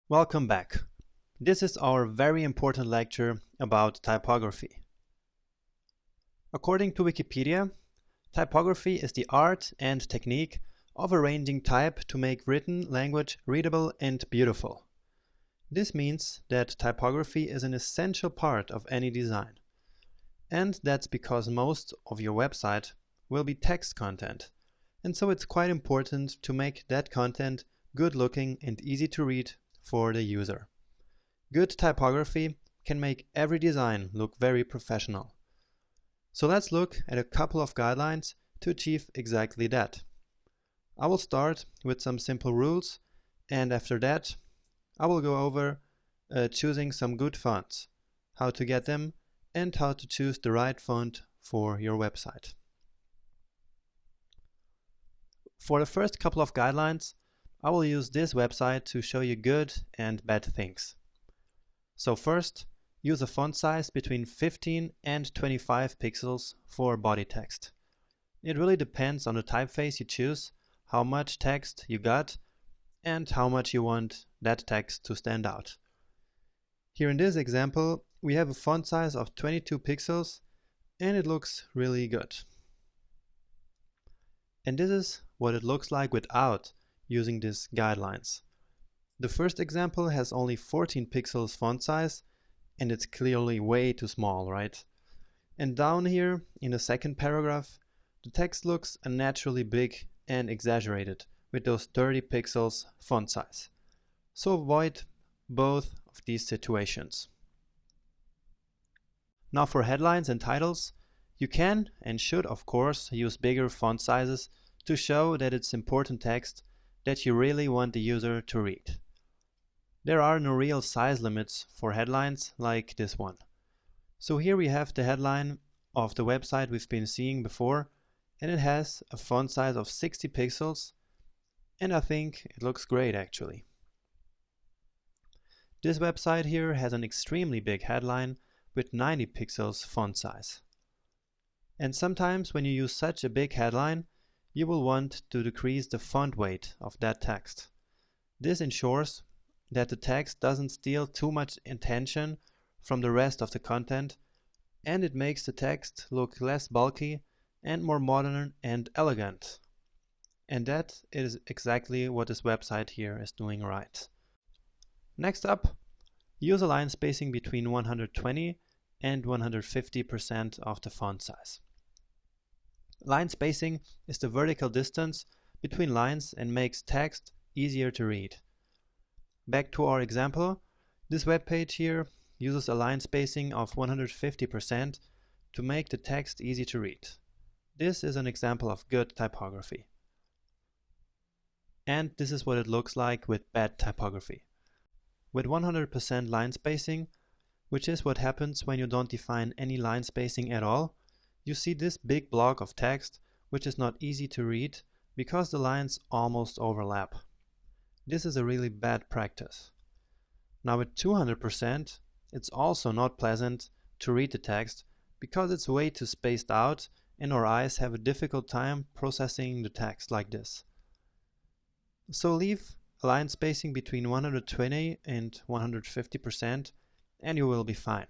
Welcome back. This is our very important lecture about typography. According to Wikipedia, typography is the art and technique of arranging type to make written language readable and beautiful. This means that typography is an essential part of any design. And that's because most of your website will be text content. And so it's quite important to make that content good looking and easy to read for the user. Good typography can make every design look very professional. So let's look at a couple of guidelines to achieve exactly that. I will start with some simple rules, and after that I will go over choosing some good fonts, how to get them, and how to choose the right font for your website. For the first couple of guidelines, I will use this website to show you good and bad things. So first, use a font size between 15 and 25 pixels for body text. It really depends on the typeface you choose, how much text you got, and how much you want that text to stand out. Here in this example, we have a font size of 22 pixels and it looks really good. And this is what it looks like without using these guidelines. The first example has only 14 pixels font size and it's clearly way too small, right? And down here in the second paragraph, the text looks unnaturally big and exaggerated with those 30 pixels font size. So avoid both of these situations. Now for headlines and titles, you can and should of course use bigger font sizes to show that it's important text that you really want the user to read. There are no real size limits for headlines like this one. So here we have the headline of the website we've been seeing before, and it has a font size of 60 pixels, and I think it looks great actually. This website here has an extremely big headline with 90 pixels font size. And sometimes when you use such a big headline, you will want to decrease the font weight of that text. This ensures that the text doesn't steal too much attention from the rest of the content, and it makes the text look less bulky and more modern and elegant. And that is exactly what this website here is doing right. Next up, use a line spacing between 120 and 150% of the font size. Line spacing is the vertical distance between lines and makes text easier to read. Back to our example, this web page here uses a line spacing of 150% to make the text easy to read. This is an example of good typography. And this is what it looks like with bad typography. With 100% line spacing, which is what happens when you don't define any line spacing at all, you see this big block of text which is not easy to read because the lines almost overlap. This is a really bad practice. Now with 200%, it's also not pleasant to read the text because it's way too spaced out and our eyes have a difficult time processing the text like this. So leave a line spacing between 120 and 150% and you will be fine.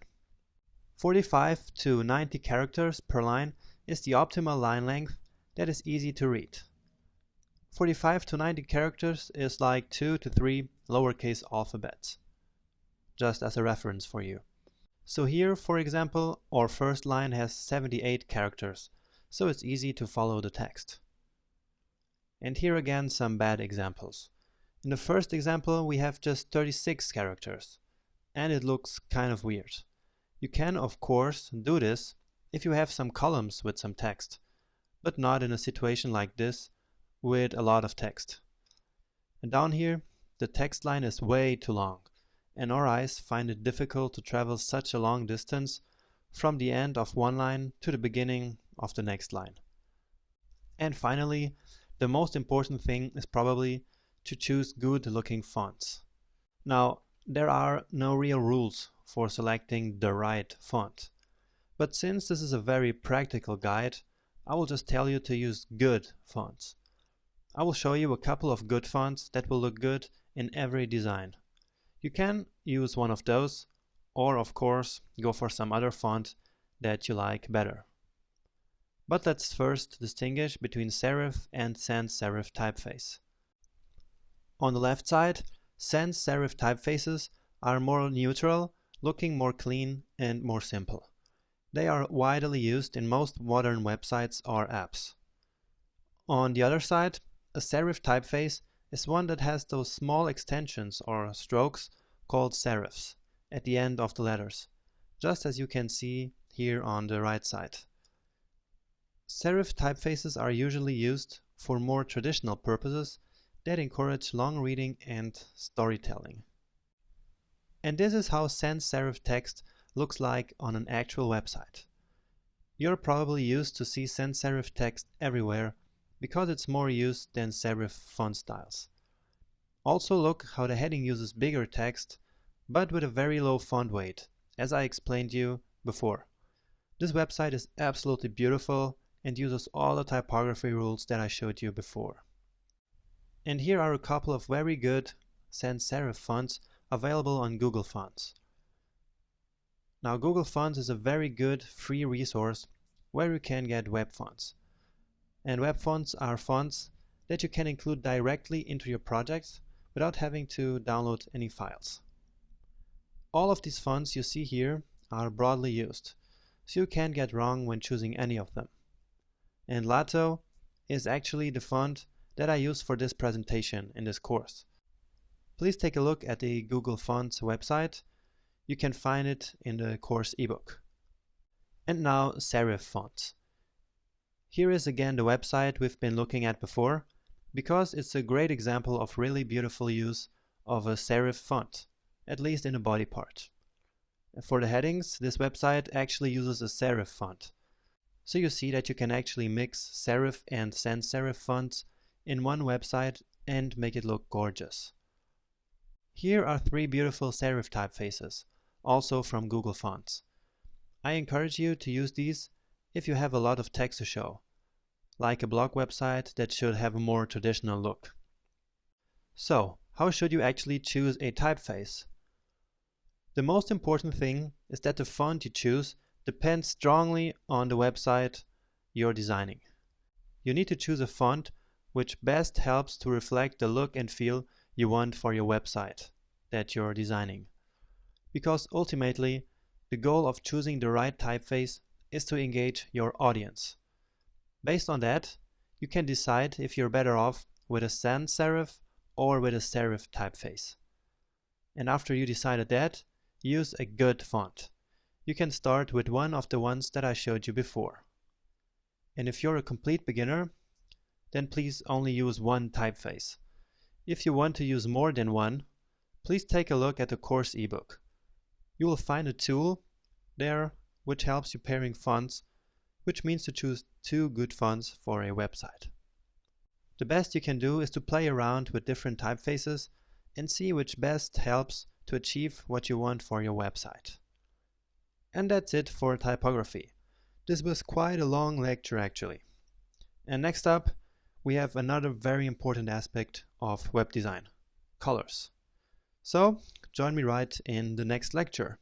45 to 90 characters per line is the optimal line length that is easy to read. 45 to 90 characters is like 2 to 3 lowercase alphabets, just as a reference for you. So here, for example, our first line has 78 characters, so it's easy to follow the text. And here again some bad examples. In the first example we have just 36 characters, and it looks kind of weird. You can, of course, do this if you have some columns with some text, but not in a situation like this with a lot of text. And down here, the text line is way too long, and our eyes find it difficult to travel such a long distance from the end of one line to the beginning of the next line. And finally, the most important thing is probably to choose good-looking fonts. Now, there are no real rules for selecting the right font. But since this is a very practical guide, I will just tell you to use good fonts. I will show you a couple of good fonts that will look good in every design. You can use one of those, or of course go for some other font that you like better. But let's first distinguish between serif and sans serif typeface. On the left side, sans serif typefaces are more neutral, looking more clean and more simple. They are widely used in most modern websites or apps. On the other side, a serif typeface is one that has those small extensions or strokes called serifs at the end of the letters, just as you can see here on the right side. Serif typefaces are usually used for more traditional purposes that encourage long reading and storytelling. And this is how sans serif text looks like on an actual website. You're probably used to see sans serif text everywhere because it's more used than serif font styles. Also look how the heading uses bigger text but with a very low font weight, as I explained you before. This website is absolutely beautiful and uses all the typography rules that I showed you before. And here are a couple of very good sans serif fonts available on Google Fonts. Now Google Fonts is a very good free resource where you can get web fonts. And web fonts are fonts that you can include directly into your projects without having to download any files. All of these fonts you see here are broadly used, so you can't get wrong when choosing any of them. And Lato is actually the font that I use for this presentation in this course. Please take a look at the Google Fonts website. You can find it in the course ebook. And now serif fonts. Here is again the website we've been looking at before, because it's a great example of really beautiful use of a serif font, at least in the body part. For the headings, this website actually uses a serif font. So you see that you can actually mix serif and sans serif fonts in one website and make it look gorgeous. Here are 3 beautiful serif typefaces, also from Google Fonts. I encourage you to use these if you have a lot of text to show, like a blog website that should have a more traditional look. So, how should you actually choose a typeface? The most important thing is that the font you choose depends strongly on the website you're designing. You need to choose a font which best helps to reflect the look and feel you want for your website that you're designing. Because ultimately, the goal of choosing the right typeface is to engage your audience. Based on that, you can decide if you're better off with a sans serif or with a serif typeface. And after you decided that, use a good font. You can start with one of the ones that I showed you before. And if you're a complete beginner, then please only use one typeface. If you want to use more than one, please take a look at the course ebook. You will find a tool there which helps you pairing fonts, which means to choose 2 good fonts for a website. The best you can do is to play around with different typefaces and see which best helps to achieve what you want for your website. And that's it for typography. This was quite a long lecture actually. And next up, we have another very important aspect of web design: colors. So, join me right in the next lecture.